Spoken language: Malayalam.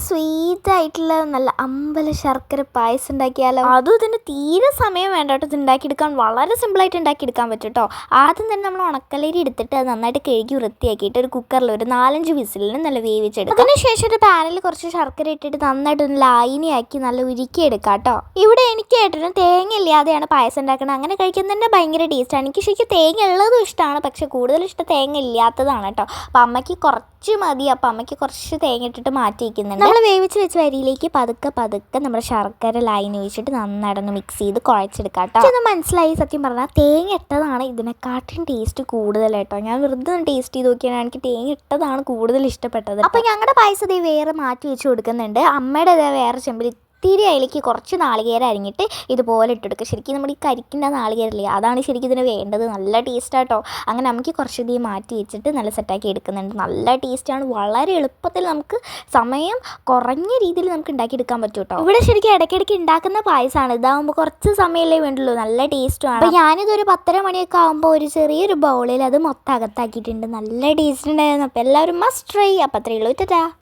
സ്വീറ്റ് ആയിട്ടുള്ള നല്ല അമ്പല ശർക്കര പായസം ഉണ്ടാക്കിയാലോ. അതും ഇതിന് തീരെ സമയം വേണ്ട കേട്ടോ. ഇത് ഉണ്ടാക്കിയെടുക്കാൻ വളരെ സിമ്പിളായിട്ട് ഉണ്ടാക്കിയെടുക്കാൻ പറ്റും കേട്ടോ. ആദ്യം തന്നെ നമ്മൾ ഉണക്കലരി എടുത്തിട്ട് അത് നന്നായിട്ട് കഴുകി വൃത്തിയാക്കിയിട്ട് ഒരു കുക്കറിൽ ഒരു 4-5 വിസിലിന് നല്ല വേവിച്ചെടുക്കും. അതിനുശേഷം ഒരു പാനിൽ കുറച്ച് ശർക്കര ഇട്ടിട്ട് നന്നായിട്ട് ഒന്ന് ലായനിയാക്കി നല്ല ഉരുക്കിയെടുക്കാം കേട്ടോ. ഇവിടെ എനിക്ക് ഏട്ടന് തേങ്ങ ഇല്ലാതെയാണ് പായസം ഉണ്ടാക്കുന്നത്. അങ്ങനെ കഴിക്കുന്നത് തന്നെ ഭയങ്കര ടേസ്റ്റാണ്. എനിക്ക് ശരിക്കും തേങ്ങ ഉള്ളതും ഇഷ്ടമാണ്, പക്ഷെ കൂടുതൽ ഇഷ്ടം തേങ്ങ ഇല്ലാത്തതാണ് കേട്ടോ. അപ്പം അമ്മയ്ക്ക് കുറച്ച് മതി. അപ്പം അമ്മയ്ക്ക് കുറച്ച് തേങ്ങ ഇട്ടിട്ട് മാറ്റി വയ്ക്കുന്നുണ്ട്. നമ്മൾ വേവിച്ച് വെച്ച അരിയിലേക്ക് പതുക്കെ നമ്മുടെ ശർക്കര ലായനി ഒഴിച്ചിട്ട് നന്നായിട്ടൊന്ന് മിക്സ് ചെയ്ത് കുഴച്ചെടുക്കാം കേട്ടോ. ഒന്ന് മനസ്സിലായി. സത്യം പറഞ്ഞാൽ തേങ്ങ ഇട്ടതാണ് ഇതിനെക്കാട്ടും ടേസ്റ്റ് കൂടുതൽ കേട്ടോ. ഞാൻ വെറുതെ ടേസ്റ്റ് ചെയ്ത് നോക്കിയാണ് എനിക്ക് തേങ്ങ ഇട്ടതാണ് കൂടുതൽ ഇഷ്ടപ്പെട്ടത്. അപ്പം ഞങ്ങളുടെ പായസം വേറെ മാറ്റി വെച്ച് കൊടുക്കുന്നുണ്ട്. അമ്മയുടെ വേറെ ചെമ്പിൽ ഇത്തിരി അതിലേക്ക് കുറച്ച് നാളികേരം അരിഞ്ഞിട്ട് ഇതുപോലെ ഇട്ടെടുക്കുക. ശരിക്കും നമ്മുടെ ഈ കരിക്കിൻ്റെ നാളികേരല്ലേ, അതാണ് ശരിക്കും ഇതിന് വേണ്ടത്. നല്ല ടേസ്റ്റാട്ടോ. അങ്ങനെ നമുക്ക് കുറച്ച് ഇതേ മാറ്റി വെച്ചിട്ട് നല്ല സെറ്റാക്കി എടുക്കുന്നുണ്ട്. നല്ല ടേസ്റ്റാണ്. വളരെ എളുപ്പത്തിൽ നമുക്ക് സമയം കുറഞ്ഞ രീതിയിൽ നമുക്ക് ഉണ്ടാക്കിയെടുക്കാൻ പറ്റും കേട്ടോ. ഇവിടെ ശരിക്കും ഇടയ്ക്കിടയ്ക്ക് ഉണ്ടാക്കുന്ന പായസമാണ്. ഇതാകുമ്പോൾ കുറച്ച് സമയമല്ലേ വേണ്ടുള്ളൂ. നല്ല ടേസ്റ്റുമാണ്. അപ്പോൾ ഞാനിതൊരു 10:30 മണിയൊക്കെ ആകുമ്പോൾ ഒരു ചെറിയൊരു ബൗളിൽ അത് മൊത്തം അകത്താക്കിയിട്ടുണ്ട്. നല്ല ടേസ്റ്റ് ഉണ്ടായിരുന്നു. അപ്പോൾ എല്ലാവരും മസ്റ്റ് ട്രൈ. അപ്പോൾ അത്രയേ ഉള്ളൂ. ടാറ്റാ.